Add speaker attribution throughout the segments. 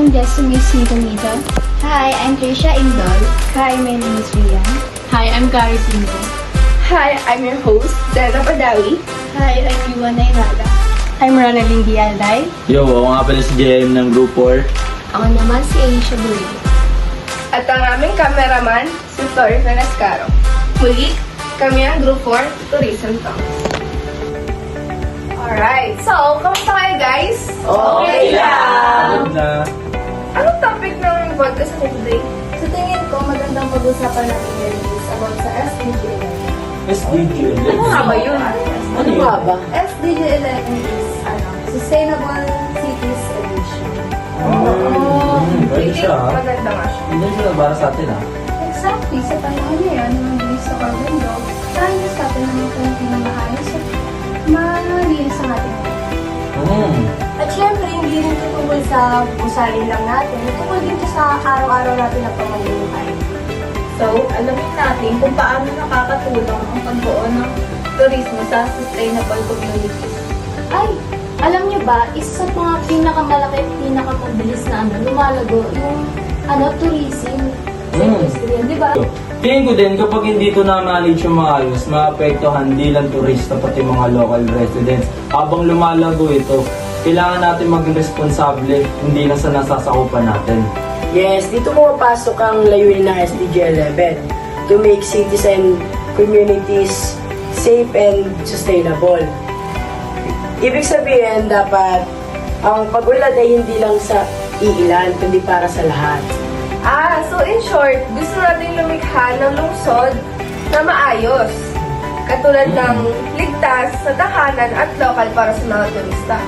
Speaker 1: I'm just Miss Nicolita.
Speaker 2: Hi, I'm Trisha Indol.
Speaker 1: Hi, my name is Rian.
Speaker 3: Hi, I'm Kari Singo.
Speaker 4: Hi, I'm your host, Zena Padawi.
Speaker 1: Hi, I'm Yuan Nainada.
Speaker 3: I'm Ronaldine Dialday.
Speaker 5: Yo, ako nga pala si JM ng Group 4.
Speaker 2: Ako naman si Aisha Burin.
Speaker 4: At ang aming cameraman, si Tori Fenescaro. Muli, kami ang Group 4 Tourism Talks. Alright, so, kamusta kayo guys?
Speaker 5: Okay lang! Good na.
Speaker 4: Anong topic ng podcast natin today?
Speaker 2: Sa tingin ko, magandang pag-usapan natin ngayon is about sa SDG 11.
Speaker 5: SDG.
Speaker 3: Ano nga ba yun?
Speaker 5: Ano nga ba?
Speaker 2: SDG 11 is Sustainable Cities Edition.
Speaker 5: Pwede siya ha?
Speaker 4: Maganda nga siya.
Speaker 5: Hindi siya para sa atin ha?
Speaker 1: Exactly, sa panahon ngayon, mabilis sa carbon dog, kaya sa atin ng konti na maayos at malinis ang ating
Speaker 2: At syempre, hindi rin ito tungkol sa busalin lang natin. Tungkol din ito sa araw-araw natin na pamumuhay.
Speaker 3: So, alamin natin kung paano nakakatulong ang pagbuo ng turismo sa sustainable communities.
Speaker 2: Ay, alam niyo ba, isa sa mga pinakamalaki at pinakamabilis na lumalago yung tourism sa industriya, di ba?
Speaker 5: Tingin ko din, kapag hindi ito na-manage yung maayos, maapektuhan di lang turista pati mga local residents. Habang lumalago ito, kailangan natin maging responsable, hindi lang sa nasasakupan natin.
Speaker 6: Yes, dito pumapasok ang layunin ng SDG 11 to make cities and communities safe and sustainable. Ibig sabihin, dapat ang pag-unlad ay hindi lang sa iilan, kundi para sa lahat.
Speaker 4: So in short, gusto natin lumikha ng lungsod na maayos. Katulad ng ligtas sa tahanan at lokal para sa mga turista.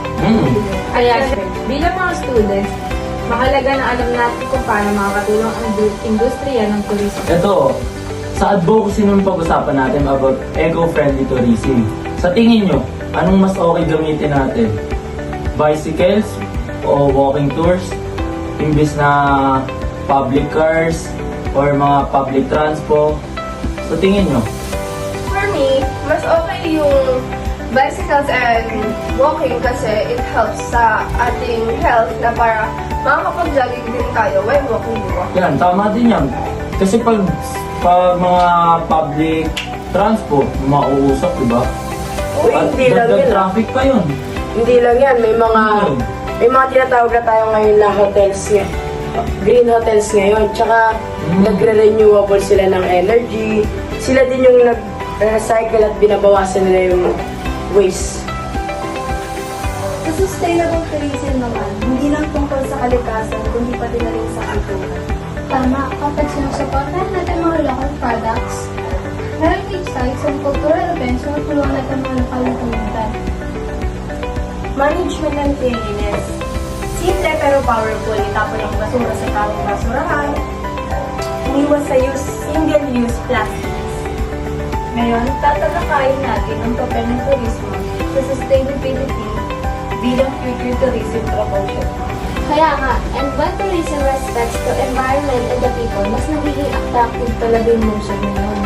Speaker 3: Kaya, bilang mga students, mahalaga na alam natin kung paano makakatulong ang industriya ng turismo.
Speaker 5: Ito, sa advocacy nung pag-usapan natin about eco-friendly tourism. Sa tingin nyo, anong mas okay gamitin natin? Bicycles o walking tours? Imbis na public cars or mga public transpo? Sa tingin nyo?
Speaker 4: For me, mas okay yung bicycles and walking kasi it helps sa ating health na para makakapag-jogging din tayo while walking, di ba?
Speaker 5: Yan, tama din yan. Kasi pag mga public transpo, mauusap, di ba?
Speaker 6: Uy, hindi lang
Speaker 5: dagdag
Speaker 6: yun.
Speaker 5: traffic pa yun.
Speaker 6: Hindi lang yan, may mga tinatawag na tayo ngayon na hotels green hotels ngayon. Tsaka nagre-renewable sila ng energy. Sila din yung nag-recycle at binabawasan nila yung waste.
Speaker 2: Sa sustainable tourism naman, hindi lang tungkol sa kalikasan, kundi pati na rin sa kultura.
Speaker 1: Tama, kapag sinusuportahan natin mga local products, heritage sites at cultural events na tulungan natin mga lokal na komunidad.
Speaker 2: Management ng cleanliness. Simple pero powerful, itapon ang basura sa tamang basurahan. Umiwas sa single-use plastics. Ngayon, tatalakayin natin ang papel ng turismo sa sustainability bilang future tourism promotion.
Speaker 7: Kaya nga, and when tourism respects the environment and the people, mas nagiging attractive talaga yung motion ngayon.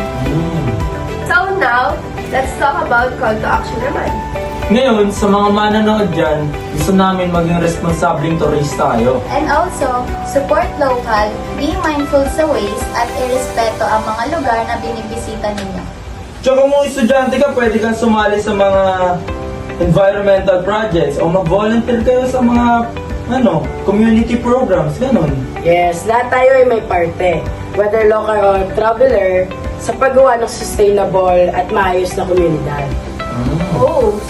Speaker 4: So now, let's talk about call to action naman.
Speaker 5: Ngayon, sa mga manonood dyan, gusto namin maging responsableng turista kayo.
Speaker 7: And also, support local, be mindful sa waste, at irespeto ang mga lugar na binibisita ninyo.
Speaker 5: Tsaka kung mga estudyante ka, pwede kang sumali sa mga environmental projects o mag-volunteer kayo sa mga community programs, ganun.
Speaker 6: Yes, lahat tayo ay may parte, whether local or traveler, sa paggawa ng sustainable at maayos na komunidad.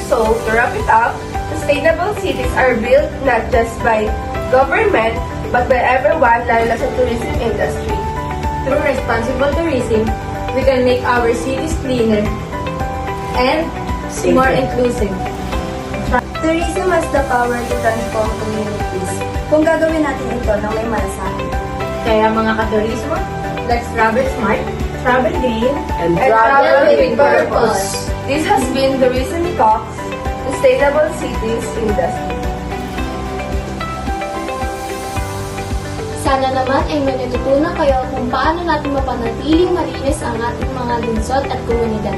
Speaker 4: So to wrap it up, sustainable cities are built not just by government, but by everyone, lalo na sa tourism industry.
Speaker 3: Through responsible tourism, we can make our cities cleaner and more inclusive.
Speaker 2: Tourism has the power to transform communities kung gagawin natin ito ng may malasakit.
Speaker 3: Kaya mga katurismo, let's travel smart, travel green,
Speaker 6: And
Speaker 4: travel with
Speaker 3: purpose.
Speaker 4: purpose. This has been the Recent Talks, Sustainable Cities Industry.
Speaker 7: Sana naman ay may natutunan kayo kung paano natin mapanatiling malinis ang ating mga lungsod at komunidad.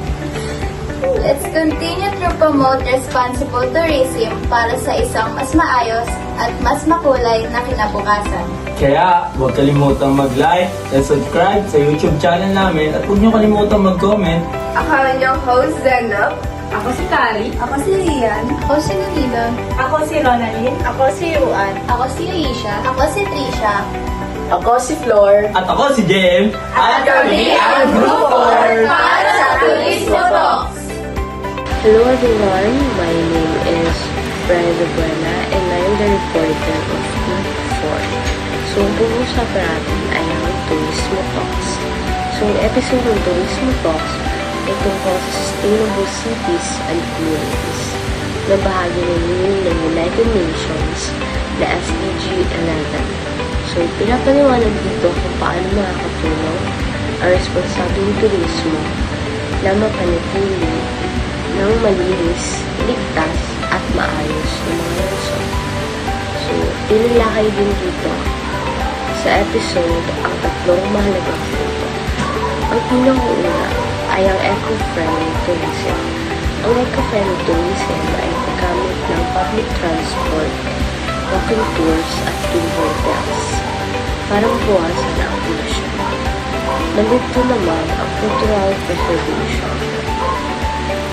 Speaker 8: Let's continue to promote responsible tourism para sa isang mas maayos at mas makulay na kinabukasan.
Speaker 5: Kaya huwag kalimutang mag-like and subscribe sa YouTube channel namin at huwag niyo kalimutang mag-comment.
Speaker 4: Ako ang inyong host, Zenab.
Speaker 3: Ako si Kari.
Speaker 2: Ako si Rian.
Speaker 1: Ako si Nilida.
Speaker 2: Ako si Ronalyn.
Speaker 8: Ako si Ruan. Ako si Aisha. Ako si Trisha.
Speaker 6: Ako si Flor.
Speaker 5: At ako si Jem. At
Speaker 8: kami ang Group 4 para sa Turismo Talks.
Speaker 9: Hello everyone, my name is Brenda Buena and I'm the reporter of Group 4. So, ang pag-uusapan natin ay ang Turismo Talks. So, ang episode ng Turismo Talks ay tungkol sa sustainable cities and communities na bahagi ng United Nations na SDG 11. So, pinapaliwanag dito kung paano makakatulong ang responsabling turismo na mapanatili ng malinis, ligtas, at maayos na mga lungsod. So, tinilakay din dito sa episode ang tatlong mahalagang punto. Ang pinakauna ay ang eco-friendly tourism. Ang eco-friendly tourism ay paggamit ng public transport, walking tours, at clean hotels para mabawasan ang pollution. Nandito naman ang cultural preservation.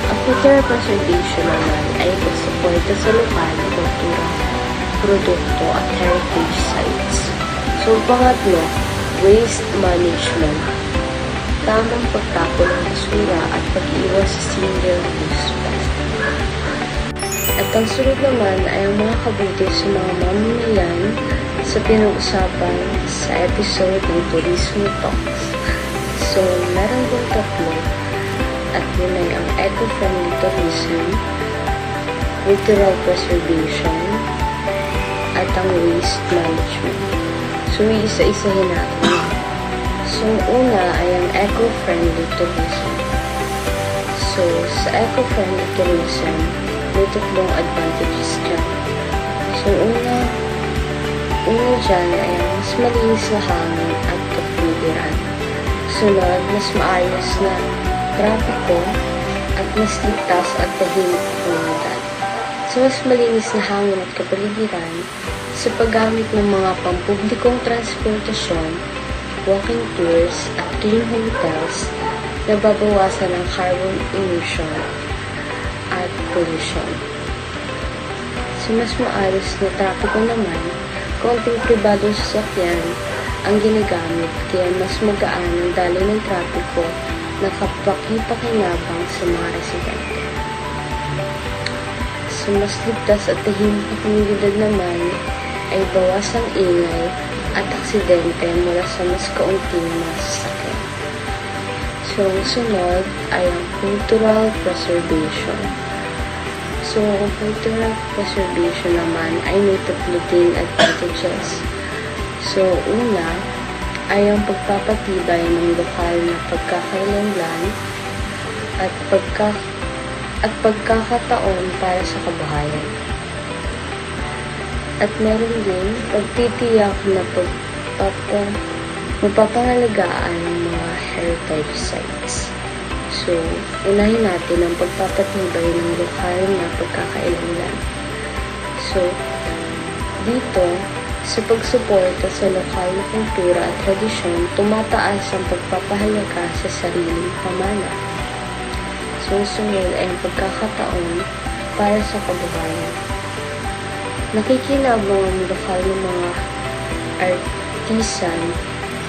Speaker 9: Ang cultural preservation naman ay pagsuporta sa lokal na kultura, produkto at heritage sites. So, pangatlo, waste management. Tamang pagtapon ng basura at pag-iwas sa single-use plastic. At ang sunod naman ay ang mga kabuti sa mga mamamayan sa pinag-usapan sa episode ng Turismo Talks. So, meron din tatlo at yun ay ang eco-friendly tourism, cultural preservation, at ang waste management. So, isa-isahin natin. So, una ay ang eco-friendly tourism. So, sa eco-friendly tourism, may tatlong advantages dyan. So, una dyan ay ang mas malinis na hangin at kapaligiran. Sunod, mas maayos na trapiko at mas ligtas at tahimik na komunidad. So, mas malinis na hangin at kapaligiran sa paggamit ng mga pampublikong transportasyon, walking tours, at clean hotels na babawasan ang carbon emission at pollution. So, mas maayos na trapiko naman, konting pribadong sasakyan ang ginagamit kaya mas magaan ang daloy ng trapiko na kapaki-pakinabang sa mga residente. So, mas ligtas at tahimik na komunidad naman ay bawas ang ingay at aksidente mula sa mas kaunting mga sasakyan. So, ang sunod ay ang cultural preservation. So, ang cultural preservation naman ay may tatlo ding advantages. So, una ay ang pagpapatibay ng lokal na pagkakailanlan at pagkakataon para sa kabuhayan. At meron din pagtitiyak na mapapangalagaan ng mga heritage sites. So, unahin natin ang pagpapatibay ng lokal na pagkakailanlan. So, dito, sa pagsuporta sa lokal na kultura at tradisyon, tumataas ang pagpapahalaga sa sariling pamana. So, sunod ay ang pagkakataon para sa kabuhayan. Nakikinabang ang lokal ng mga artisan,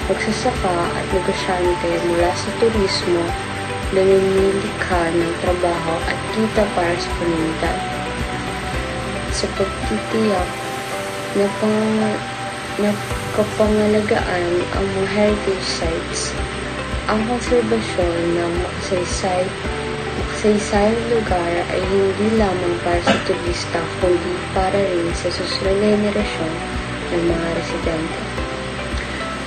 Speaker 9: magsasaka at negosyante mula sa turismo na namilikha ng trabaho at kita para sa komunidad. Sa pagtitiyak na kapangalagaan ang mga heritage sites, ang konserbasyon ng makasaysayang lugar ay hindi lamang para sa turista kundi para rin sa susunod na henerasyon ng mga residente.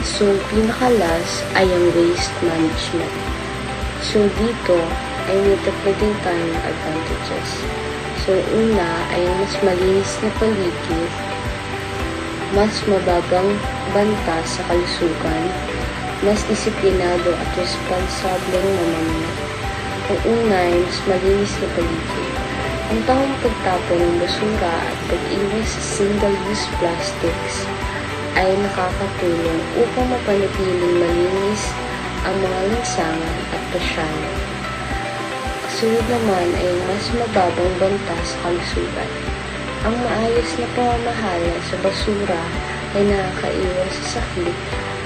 Speaker 9: So, pinakalas ay ang waste management. So, dito ay may tatlo din tayong advantages. So, una ay mas malinis na paligid, mas mababang banta sa kalusugan, mas disiplinado at responsableng mamamayan. Ang una ay mas malinis na paligid. Ang tamang pagtapon ng basura at pag-iwas sa single-use plastics ay nakakatulong upang mapanatiling malinis ang mga lansangan at pasyanan. Kasunod naman ay mas mababang banta sa kalusugan. Ang maayos na pamamahala sa basura ay nakakaiwas sa sakit,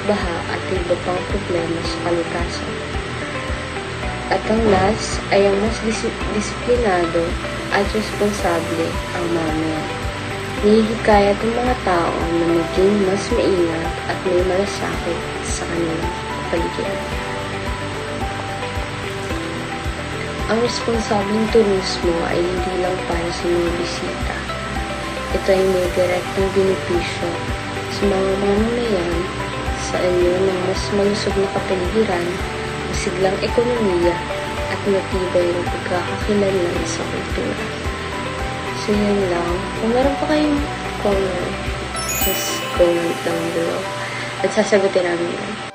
Speaker 9: baha at iba pang problema sa kalikasan. At ang last ay ang mas disiplinado at responsable ang mamayan. Nihikayat ang mga tao na maging mas maingat at may malasakit sa kanilang paligid. Ang responsableng turismo ay hindi lang para sa mga bisita. Ito ay may direktang benepisyo sa mga mamamayan sa inyo ng mas malusog na kapaligiran, masiglang ekonomiya at matibay ng pagkakakilanlan sa kultura. So yun lang. Kung meron pa kayong comment, just comment down below at sasagutin namin yan.